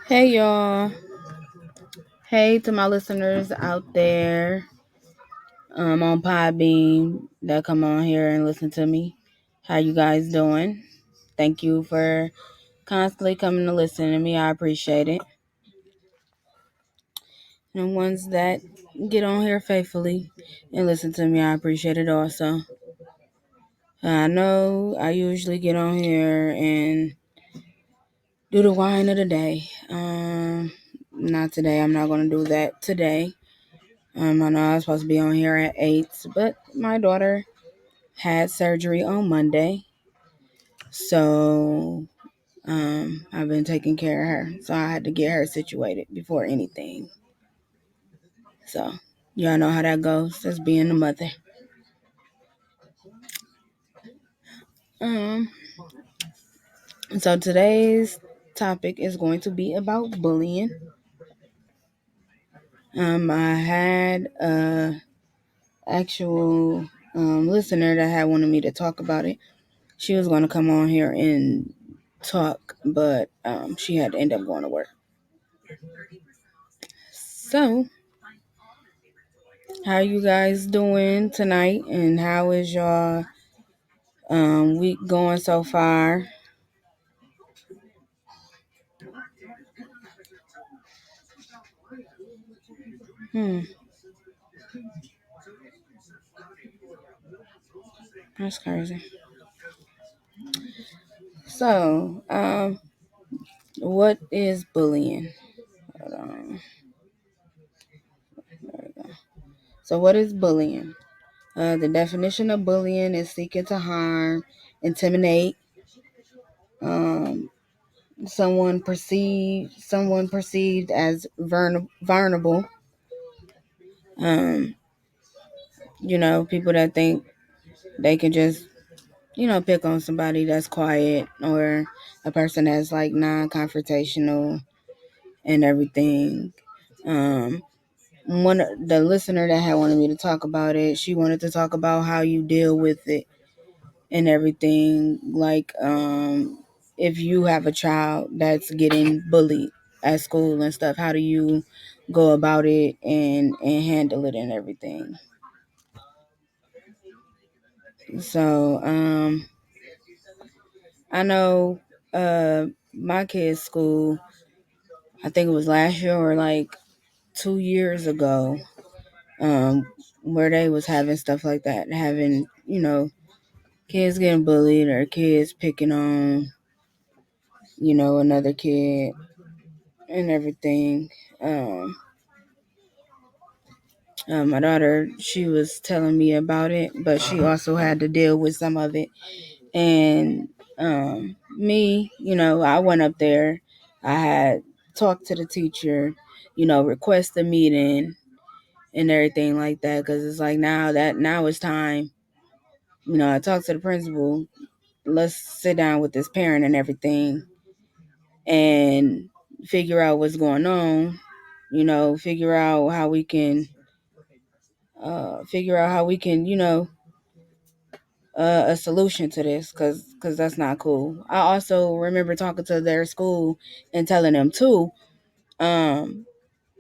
Hey y'all. Hey to my listeners out there on Podbean that come on here and listen to me. How you guys doing? Thank you for constantly coming to listen to me. I appreciate it. And the ones that get on here faithfully and listen to me, I appreciate it also. I know I usually get on here and do the wine of the day. Not today. I'm not going to do that today. I know I was supposed to be on here at 8, but my daughter had surgery on Monday. So I've been taking care of her. So I had to get her situated before anything. So y'all know how that goes. That's being a mother. Um, so today's topic is going to be about bullying. I had a actual listener that had wanted me to talk about it. She was going to come on here and talk, but she had to end up going to work. So, how you guys doing tonight, and how is your week going so far? Hmm, that's crazy. So, what is bullying? Hold on. There we go. So, what is bullying? The definition of bullying is seeking to harm, intimidate, um, someone perceived as vulnerable. Um, people that think they can just pick on somebody that's quiet, or a person that's like non-confrontational and everything. Um, the listener that had wanted me to talk about it, she wanted to talk about how you deal with it and everything. Like, if you have a child that's getting bullied at school and stuff, how do you go about it and handle it and everything? So, I know my kids' school, I think it was last year or like 2 years ago, where they was having stuff like that, having, kids getting bullied or kids picking on, another kid and everything. Um, my daughter, she was telling me about it, but she also had to deal with some of it. And me, I went up there. I had talked to the teacher, request a meeting and everything like that, because it's like now it's time. I talked to the principal. Let's sit down with this parent and everything, and figure out what's going on. Figure out how we can a solution to this, because that's not cool. I also remember talking to their school and telling them too, um,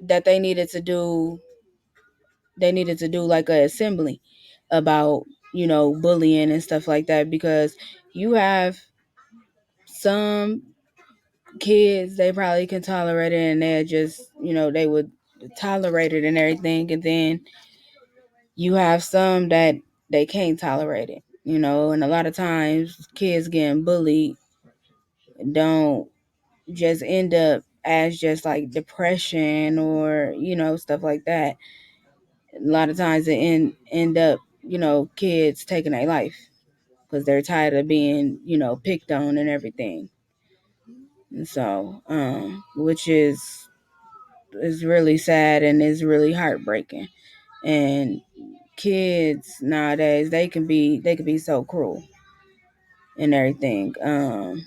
that they needed to do like a assembly about bullying and stuff like that, because you have some kids, they probably can tolerate it, and they're just they would tolerate it and everything, and then you have some that they can't tolerate it, and a lot of times kids getting bullied don't just end up as just like depression or stuff like that. A lot of times it end up kids taking their life because they're tired of being picked on and everything. And so which is really sad and is really heartbreaking. And kids nowadays, they can be so cruel and everything. And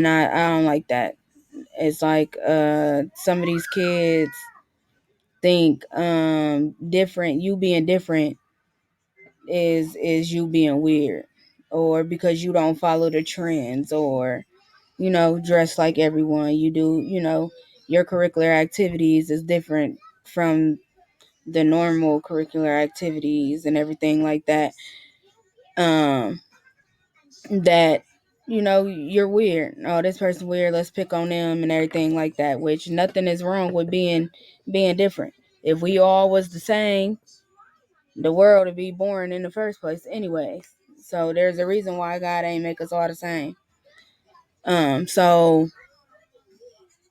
I don't like that. It's like some of these kids think different you being different is you being weird, or because you don't follow the trends, or dress like everyone. You do, your curricular activities is different from the normal curricular activities and everything like that. Um, that you're weird. Oh, this person weird. Let's pick on them and everything like that. Which nothing is wrong with being different. If we all was the same, the world would be boring in the first place, anyways. So there's a reason why God ain't make us all the same. So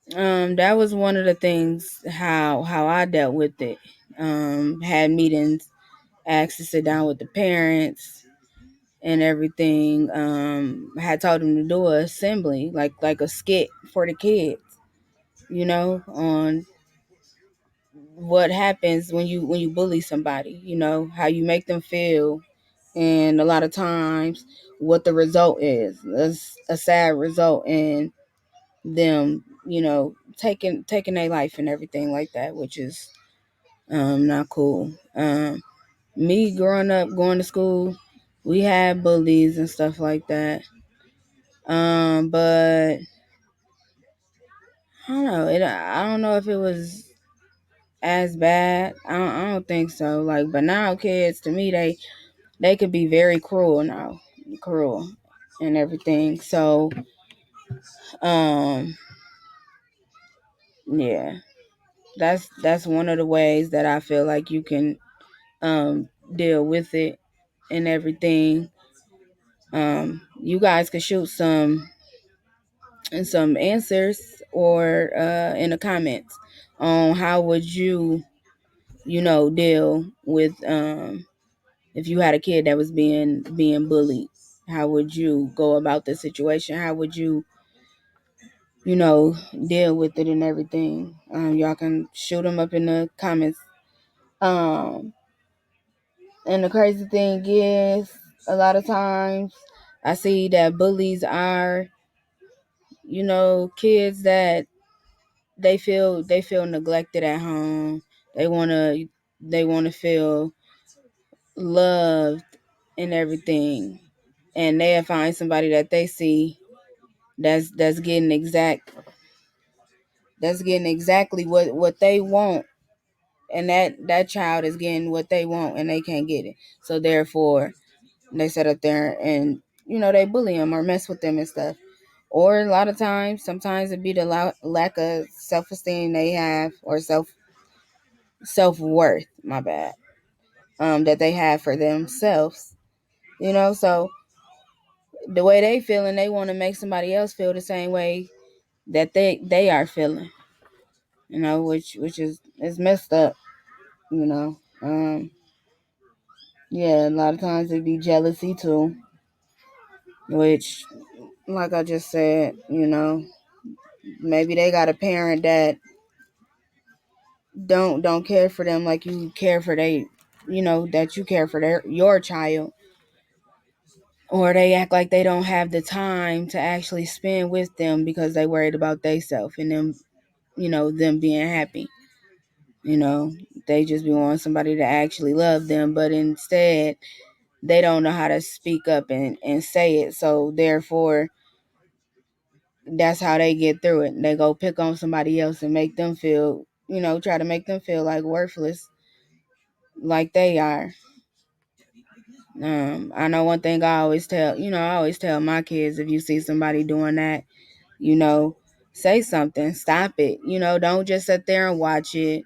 that was one of the things how I dealt with it. Had meetings, asked to sit down with the parents and everything. I had told them to do a assembly, like a skit for the kids, on what happens when you bully somebody, how you make them feel, and a lot of times what the result is. It's a sad result in them, taking their life and everything like that, which is not cool. Me growing up, going to school, we had bullies and stuff like that. But I don't know. I don't know if it was as bad. I don't think so. Like, but now kids, to me, they could be very cruel now, cruel and everything. So, um, yeah, that's one of the ways that I feel like you can deal with it and everything. You guys could shoot some answers or in the comments on how would you deal with if you had a kid that was being bullied. How would you go about the situation? How would you deal with it and everything? Y'all can shoot them up in the comments. um and the crazy thing is, a lot of times I see that bullies are kids that they feel neglected at home. They want to feel loved and everything, and they'll find somebody that they see that's getting exactly what they want, and that child is getting what they want and they can't get it. So therefore they sit up there and they bully them or mess with them and stuff. Or a lot of times, sometimes it be the lack of self-esteem they have, or self-worth, my bad, that they have for themselves. So the way they feel, and they want to make somebody else feel the same way that they are feeling. Which is messed up. You know, yeah, a lot of times it'd be jealousy too, which, like I just said, maybe they got a parent that don't care for them like you care for that you care for your child, or they act like they don't have the time to actually spend with them because they worried about themselves and them being happy. You know, they just be wanting somebody to actually love them, but instead they don't know how to speak up and say it. So therefore, that's how they get through it. They go pick on somebody else and make them feel, try to make them feel like worthless, like they are. I know one thing I always tell my kids, if you see somebody doing that, you know, say something, stop it. Don't just sit there and watch it.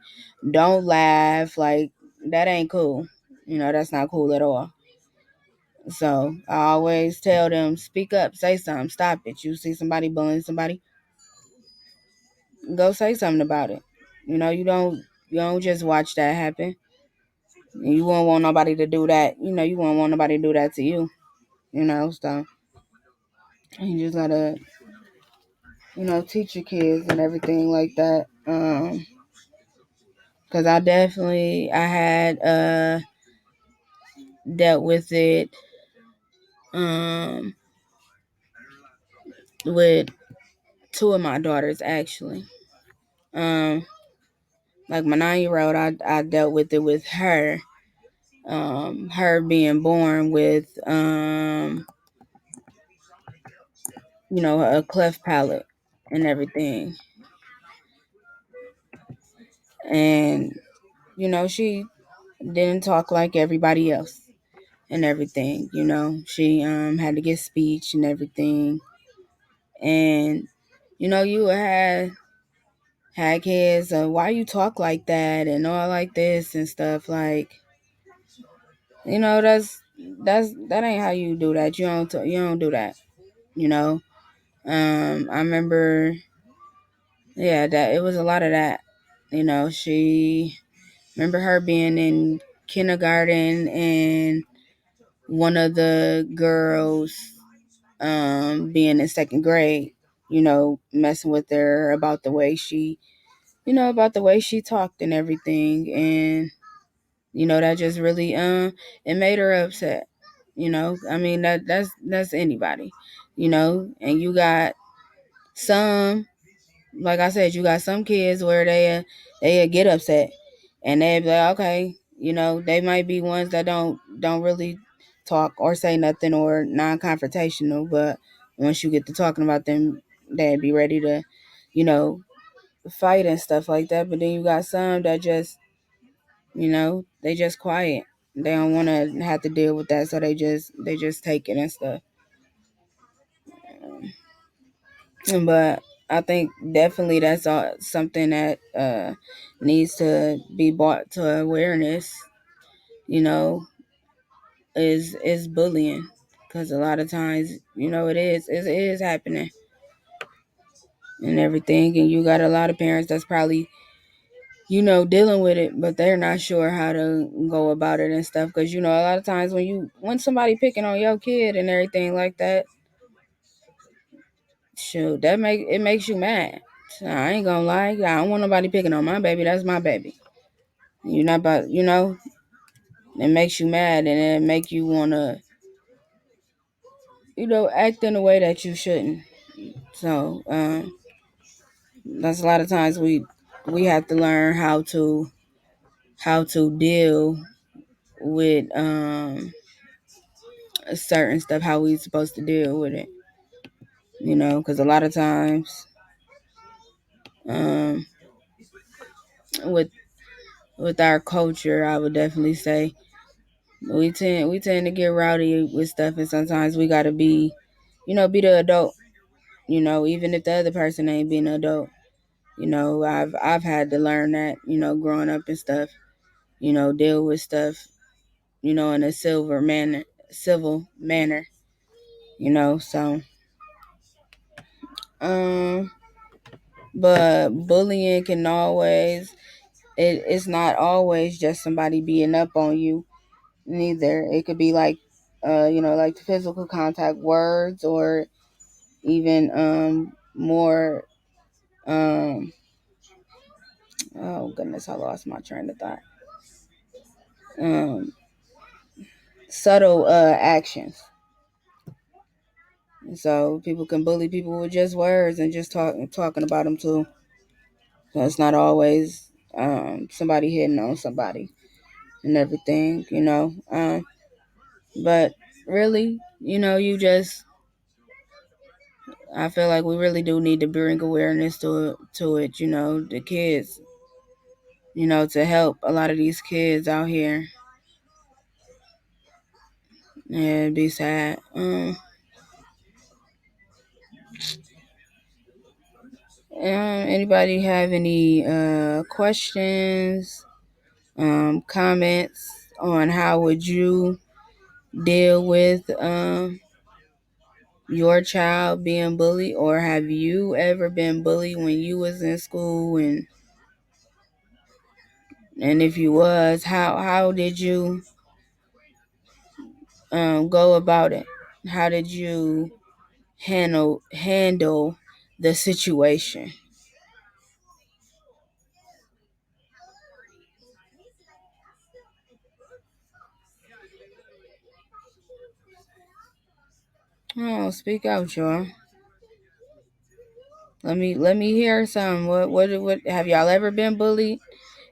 Don't laugh. Like, that ain't cool. That's not cool at all. So I always tell them, speak up, say something, stop it. You see somebody bullying somebody, go say something about it. You don't just watch that happen. You won't want nobody to do that. You won't want nobody to do that to you. So you just gotta, teach your kids and everything like that. Because I had dealt with it um with two of my daughters, actually. Um like my 9-year old, I dealt with it with her. Her being born with a cleft palate and everything. And, she didn't talk like everybody else and everything. She had to get speech and everything. And, you had kids, why you talk like that and all like this and stuff. Like, that ain't how you do that. You don't do that, you know. I remember, yeah, that it was a lot of that. She remember her being in kindergarten and one of the girls being in second grade, messing with her about the way she talked and everything. And that just really it made her upset. I mean, that's anybody. And you got some, like I said, you got some kids where they get upset and they be like, okay, they might be ones that don't really talk or say nothing or non-confrontational, but once you get to talking about them, they'd be ready to, you know, fight and stuff like that. But then you got some that just, they just quiet. They don't want to have to deal with that, so they just take it and stuff. But I think definitely that's something that needs to be brought to awareness. You know, is bullying, because a lot of times it is happening and everything, and you got a lot of parents that's probably dealing with it, but they're not sure how to go about it and stuff. Because a lot of times when somebody picking on your kid and everything like that, shoot, it makes you mad. So I ain't gonna lie, I don't want nobody picking on my baby. That's my baby. You're not about, it makes you mad, and it make you wanna, act in a way that you shouldn't. So that's a lot of times we have to learn how to deal with certain stuff, how we supposed to deal with it. Because a lot of times, um, with our culture, I would definitely say we tend to get rowdy with stuff, and sometimes we gotta be the adult. Even if the other person ain't being an adult. I've had to learn that. Growing up and stuff. Deal with stuff. In a civil manner. So um, but bullying can always it's not always just somebody being up on you. Neither it could be like like physical contact, words, or even more um oh goodness, I lost my train of thought. um Subtle actions. So people can bully people with just words and just talking about them too. So it's not always somebody hitting on somebody and everything. But really, I feel like we really do need to bring awareness to it. The kids. To help a lot of these kids out here. Yeah, it'd be sad. Anybody have any questions, comments on how would you deal with your child being bullied, or have you ever been bullied when you was in school, and if you was, how did you go about it? How did you handle the situation? Oh, speak out, y'all. Let me hear some. What have y'all ever been bullied?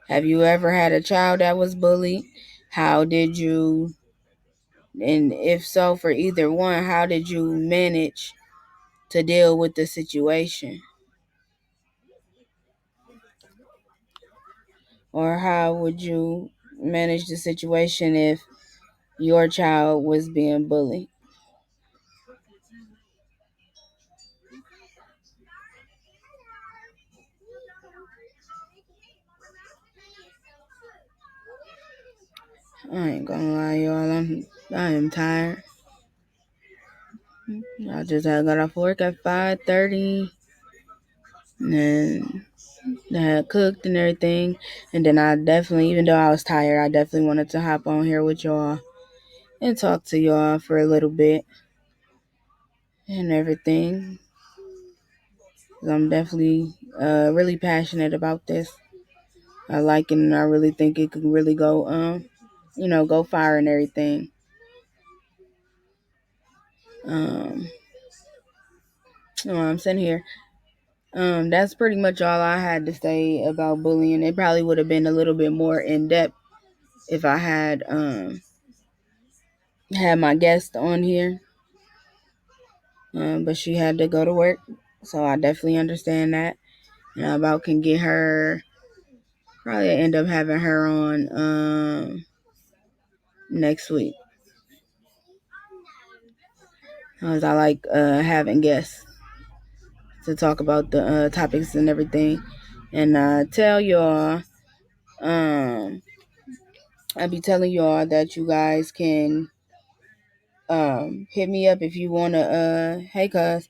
Have you ever had a child that was bullied? How did you, and if so, for either one, how did you manage to deal with the situation? Or how would you manage the situation if your child was being bullied? I ain't gonna lie, y'all. I am tired. I just had got off work at 5:30, and I had cooked and everything. And then I definitely, even though I was tired, I definitely wanted to hop on here with y'all and talk to y'all for a little bit and everything. 'Cause I'm definitely really passionate about this. I like it, and I really think it could really go, go far and everything. Um, While I'm sitting here, that's pretty much all I had to say about bullying. It probably would have been a little bit more in depth if I had my guest on here, but she had to go to work, so I definitely understand that. And I about can get her. Probably end up having her on next week, because I like having guests to talk about the topics and everything. And tell y'all, um, I be telling y'all that you guys can hit me up if you wanna. Hey, cuz,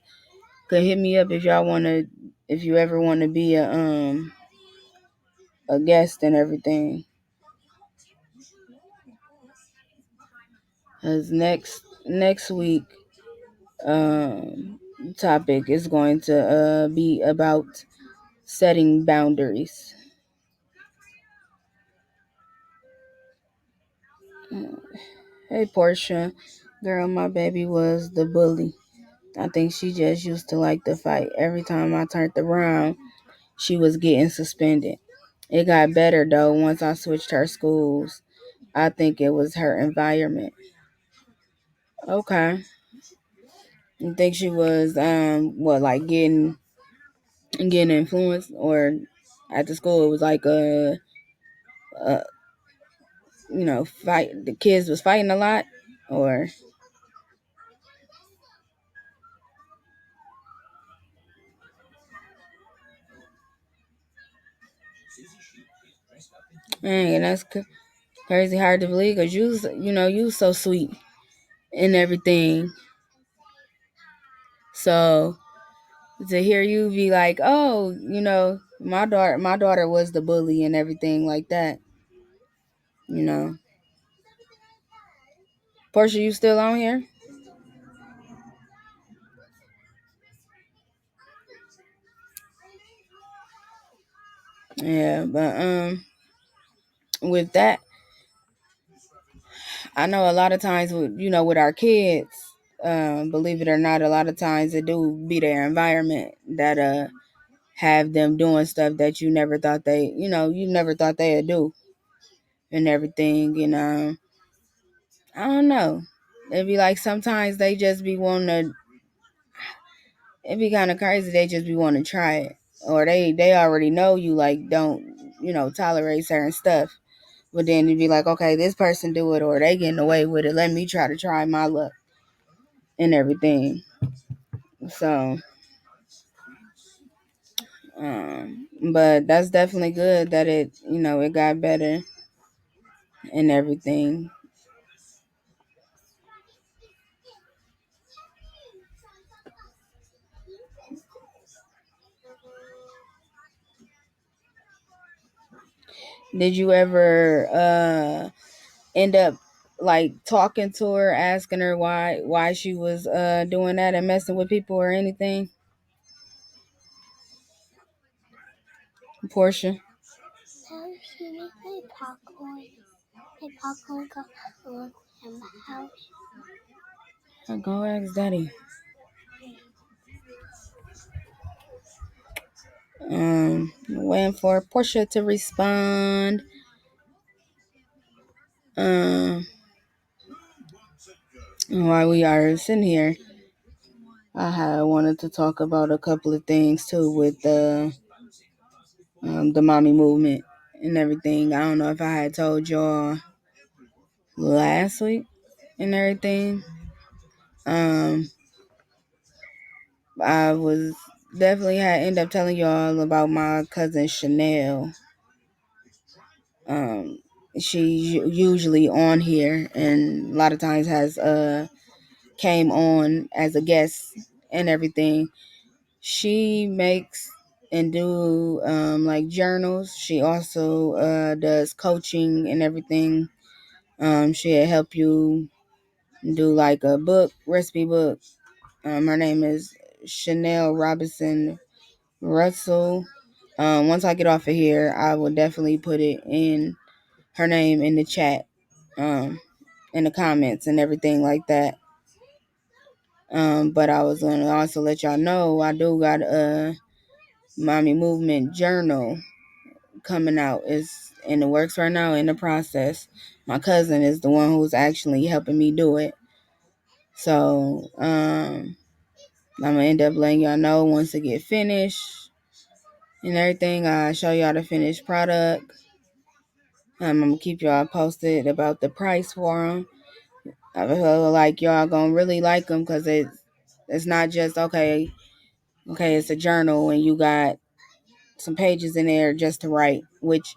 could hit me up if y'all wanna. If you ever wanna be a guest and everything. Cause next week topic is going to be about setting boundaries. Hey, Portia. Girl, my baby was the bully. I think she just used to like the fight. Every time I turned around, she was getting suspended. It got better though once I switched her schools. I think it was her environment. Okay. You think she was what, like getting influenced, or at the school it was like a fight, the kids was fighting a lot, or dang, that's crazy hard to believe, because you so sweet and everything. So to hear you be like, oh, my daughter was the bully and everything like that, you know. Portia, you still on here? Yeah, but with that, I know a lot of times with our kids, believe it or not, a lot of times it do be their environment that have them doing stuff that you never thought they'd do and everything. And I don't know. It'd be like sometimes they just be wanting to. It'd be kind of crazy. They just be wanting to try it, or they already know you like don't tolerate certain stuff. But then you'd be like, okay, this person do it, or they getting away with it. Let me try my luck and everything. So, but that's definitely good that it got better and everything. Did you ever end up like talking to her, asking her why she was doing that and messing with people or anything? Portia, go ask Daddy. Waiting for Portia to respond. Um, while we are sitting here, I had wanted to talk about a couple of things too with the mommy movement and everything. I don't know if I had told y'all last week and everything. Um, I was definitely had end up telling y'all about my cousin Chanel. Um, she's usually on here and a lot of times has came on as a guest and everything. She makes and do like journals. She also does coaching and everything. She'll help you do like a book, recipe book. Her name is Chanel Robinson Russell. Once I get off of here, I will definitely put it in her name in the chat, in the comments and everything like that. But I was gonna also let y'all know I do got a mommy movement journal coming out. It's in the works right now, in the process. My cousin is the one who's actually helping me do it. So I'm gonna end up letting y'all know once it get finished and everything. I show y'all the finished product. I'm gonna keep y'all posted about the price for them. I feel like y'all gonna really like them because it's not just okay, it's a journal and you got some pages in there just to write, which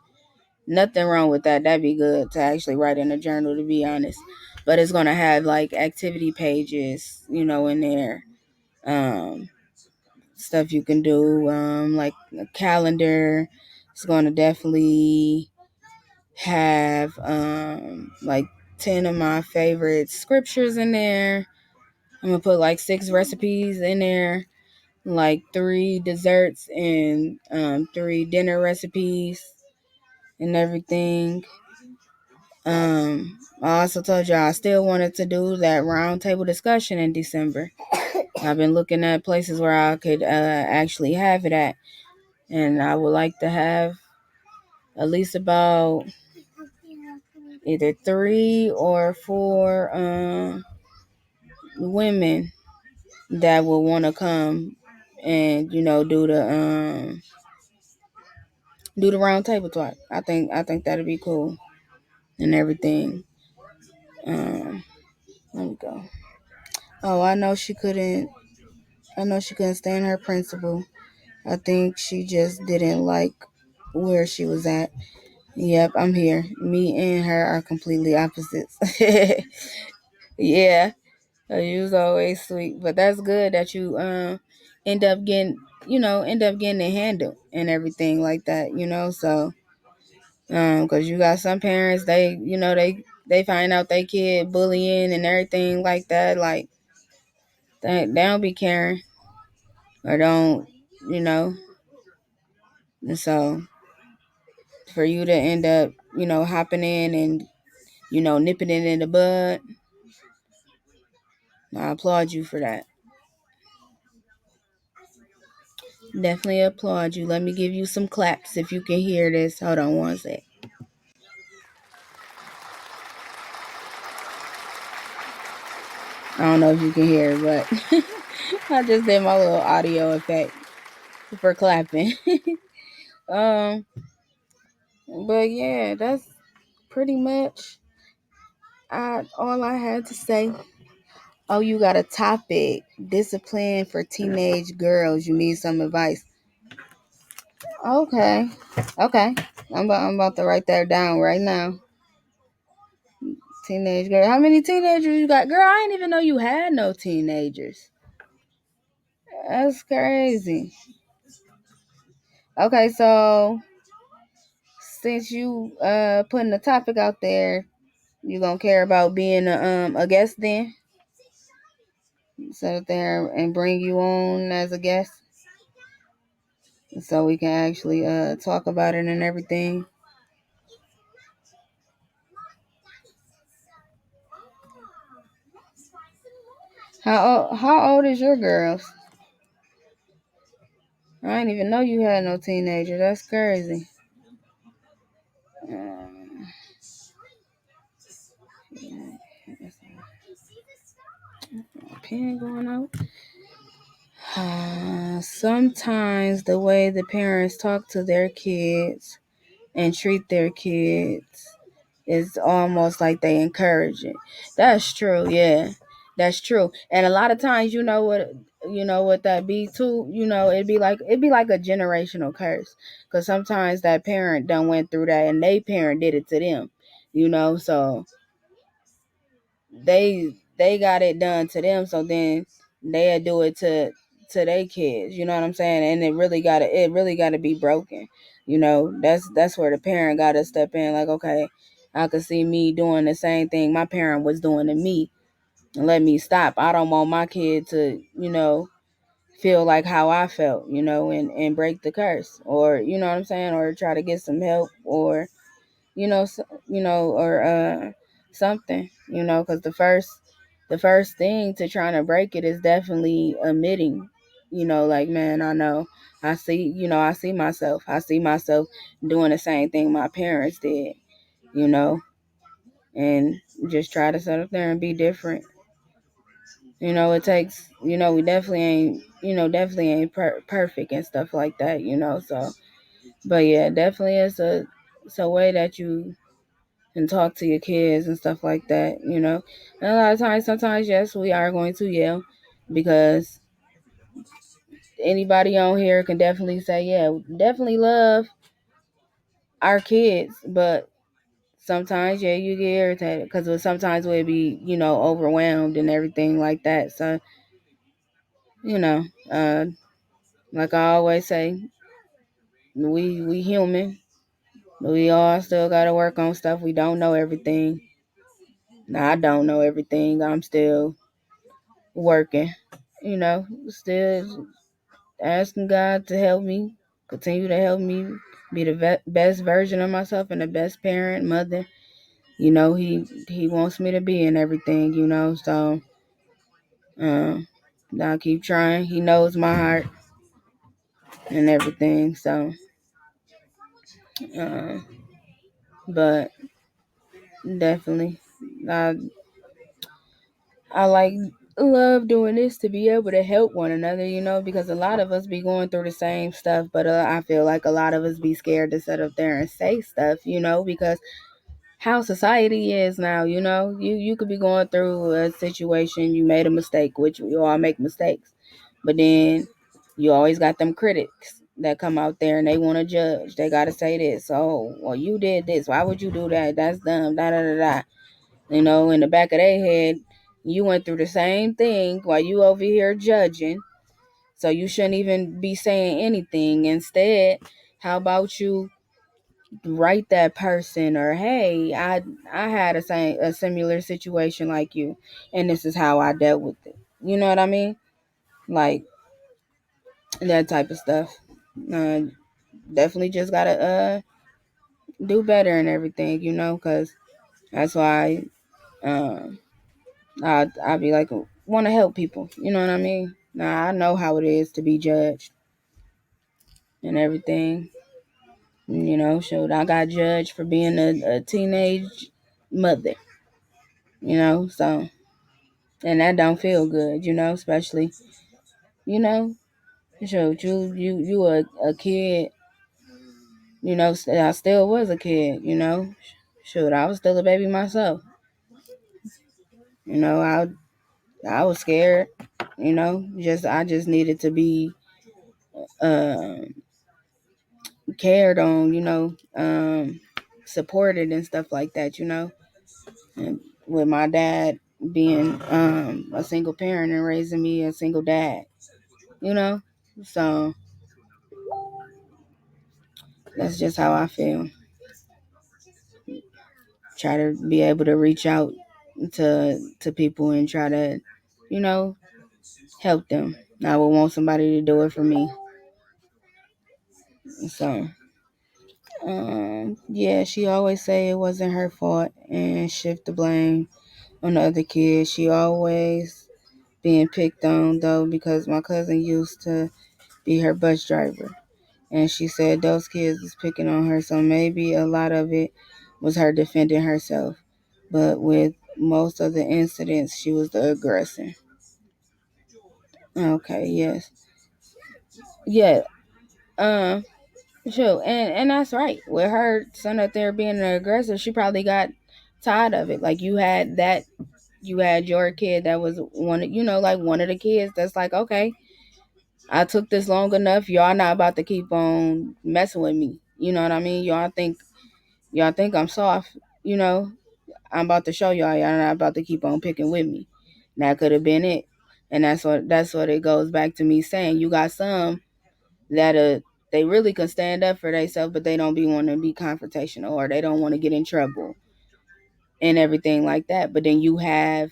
nothing wrong with that. That'd be good to actually write in a journal, to be honest. But it's gonna have like activity pages, in there. Stuff you can do, like a calendar. It's gonna definitely have like 10 of my favorite scriptures in there. I'm gonna put like 6 recipes in there, like 3 desserts and 3 dinner recipes and everything. I also told y'all I still wanted to do that round table discussion in December. I've been looking at places where I could actually have it at, and I would like to have at least about either 3 or 4 women that will want to come and do the round table talk. I think that'd be cool and everything. Um, Let me go. Oh, I know she couldn't. I know she couldn't stand her principal. I think she just didn't like where she was at. Yep, I'm here. Me and her are completely opposites. Yeah, you was always sweet, but that's good that you end up getting it handled and everything like that. So because you got some parents, they find out they kid bullying and everything like that, like they don't be caring or don't, you know. And so for you to end up, hopping in and nipping it in the bud, I applaud you for that. Definitely applaud you. Let me give you some claps if you can hear this. Hold on one sec. I don't know if you can hear it, but I just did my little audio effect for clapping. um, but yeah, that's pretty much all I had to say. Oh, you got a topic: discipline for teenage girls. You need some advice. Okay, okay. I'm about to write that down right now. Teenage girl. How many teenagers you got? Girl, I didn't even know you had no teenagers. That's crazy. Okay, so since you putting the topic out there, you gonna care about being a guest then? Sit there and bring you on as a guest, so we can actually talk about it and everything. How old is your girls? I didn't even know you had no teenager. That's crazy. Yeah, pen going out. Sometimes the way the parents talk to their kids and treat their kids is almost like they encourage it. That's true, yeah. That's true. And a lot of times you know what that be too, it'd be like a generational curse. Cause sometimes that parent done went through that and they parent did it to them. So they got it done to them, so then they'll do it to their kids. You know what I'm saying? And it really gotta be broken. That's where the parent gotta step in. Like, okay, I could see me doing the same thing my parent was doing to me, and let me stop. I don't want my kid to feel like how I felt, and break the curse, or you know what I'm saying, or try to get some help, or or something, because the first thing to trying to break it is definitely admitting, like, man, I know, I see myself doing the same thing my parents did, you know, and just try to sit up there and be different. It takes, we definitely ain't perfect and stuff like that, so, but yeah, definitely it's a way that you and talk to your kids and stuff like that. And a lot of times, sometimes, yes, we are going to yell, because anybody on here can definitely say, yeah, we definitely love our kids, but sometimes, yeah, you get irritated because sometimes we'll be, overwhelmed and everything like that. So, you know, uh, like I always say, we human. We all still got to work on stuff. We don't know everything. Now, I don't know everything. I'm still working, still asking God to help me, continue to help me be the best version of myself and the best parent, mother. He wants me to be in everything, so I'll keep trying. He knows my heart and everything, so uh, but definitely, I I like love doing this to be able to help one another, because a lot of us be going through the same stuff, but I feel like a lot of us be scared to sit up there and say stuff, because how society is now, you could be going through a situation, you made a mistake, which we all make mistakes, but then you always got them critics that come out there and they want to judge. They got to say this. Oh, well, you did this. Why would you do that? That's dumb. Da da da da. In the back of their head, you went through the same thing while you over here judging. So you shouldn't even be saying anything. Instead, how about you write that person, or hey, I had a similar situation like you, and this is how I dealt with it. You know what I mean? Like that type of stuff. Uh, Definitely just gotta do better and everything, because that's why. Um, I be like, want to help people. You know what I mean? Now I know how it is to be judged and everything. Shoot, I got judged for being a teenage mother. So, and that don't feel good. Especially, shoot, you a kid. I still was a kid. Shoot, I was still a baby myself. I was scared. I just needed to be uh, cared on, supported and stuff like that. And with my dad being a single parent and raising me a single dad, you know. So that's just how I feel. Try to be able to reach out to people and try to, you know, help them. I would want somebody to do it for me. So yeah, she always say it wasn't her fault and shift the blame on the other kids. She always being picked on though, because my cousin used to be her bus driver, and she said those kids was picking on her, so maybe a lot of it was her defending herself, but with most of the incidents she was the aggressor. Okay, yes. Yeah. Um. Sure. And that's right. With her son up there being an aggressor, she probably got tired of it. Like you had your kid that was one of, like one of the kids that's like, okay, I took this long enough. Y'all not about to keep on messing with me. You know what I mean? Y'all think I'm soft. You know, I'm about to show y'all not about to keep on picking with me. That could have been it. And that's what it goes back to me saying. You got some that they really can stand up for themselves, but they don't be wanting to be confrontational or they don't want to get in trouble and everything like that. But then you have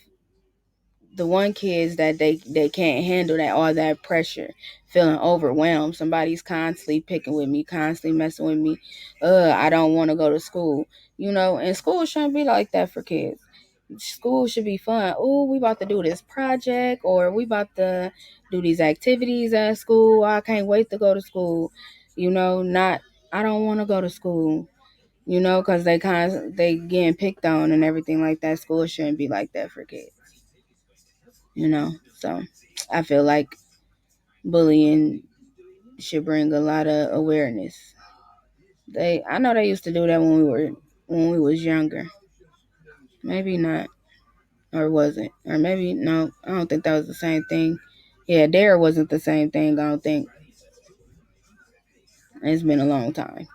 the one kids that they can't handle that all that pressure, feeling overwhelmed. Somebody's constantly picking with me, constantly messing with me. I don't want to go to school. And school shouldn't be like that for kids. School should be fun. Oh, we about to do this project, or we about to do these activities at school. I can't wait to go to school. Not I don't want to go to school. Because they getting picked on and everything like that. School shouldn't be like that for kids. So I feel like bullying should bring a lot of awareness. I know they used to do that when we was younger. Maybe not, or was it? Or maybe no. I don't think that was the same thing. Yeah, Dare wasn't the same thing. I don't think. It's been a long time.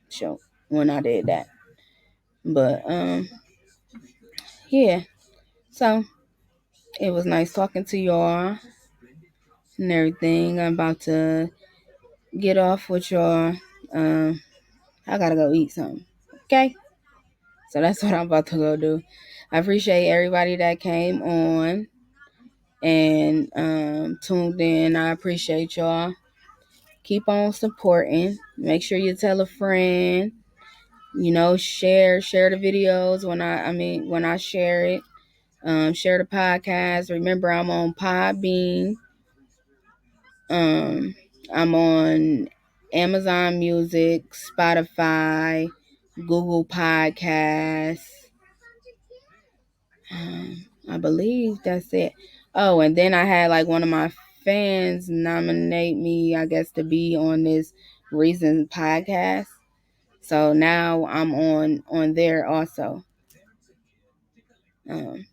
So when I did that, but yeah. So it was nice talking to y'all and everything. I'm about to get off with y'all. Um, I gotta go eat something. Okay. So that's what I'm about to go do. I appreciate everybody that came on and tuned in. I appreciate y'all. Keep on supporting. Make sure you tell a friend. Share the videos when I share it. Share the podcast. Remember, I'm on Podbean. Um, I'm on Amazon Music, Spotify, Google Podcasts. I believe that's it. Oh, and then I had like one of my fans nominate me, I guess, to be on this Reason podcast. So now I'm on there also. Um,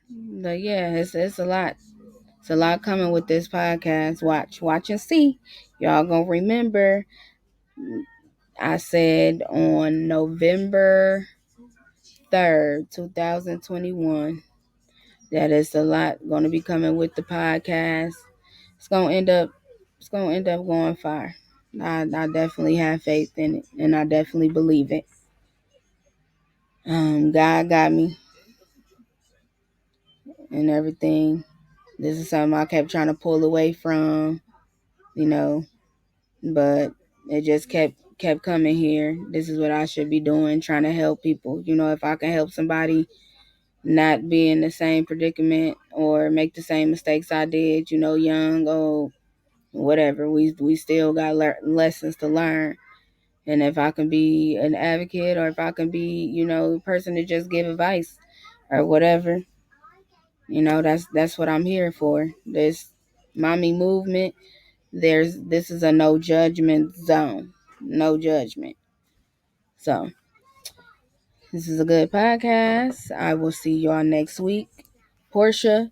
but yeah, it's a lot. It's a lot coming with this podcast. Watch and see. Y'all gonna remember I said on November 3rd, 2021. That is a lot going to be coming with the podcast. It's gonna end up going far. I definitely have faith in it, and I definitely believe it. God got me and everything. This is something I kept trying to pull away from, you know, but it just kept coming here. This is what I should be doing, trying to help people. If I can help somebody not be in the same predicament or make the same mistakes I did, young, old, whatever. We still got lessons to learn. And if I can be an advocate, or if I can be, a person to just give advice or whatever, that's what I'm here for. This mommy movement, this is a no judgment zone. No judgment. So this is a good podcast. I will see y'all next week. Portia,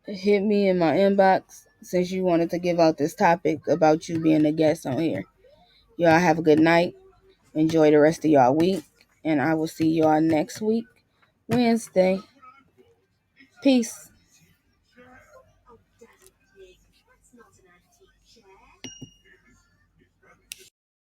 hit me in my inbox since you wanted to give out this topic about you being a guest on here. Y'all have a good night. Enjoy the rest of y'all week. And I will see y'all next week, Wednesday. Peace.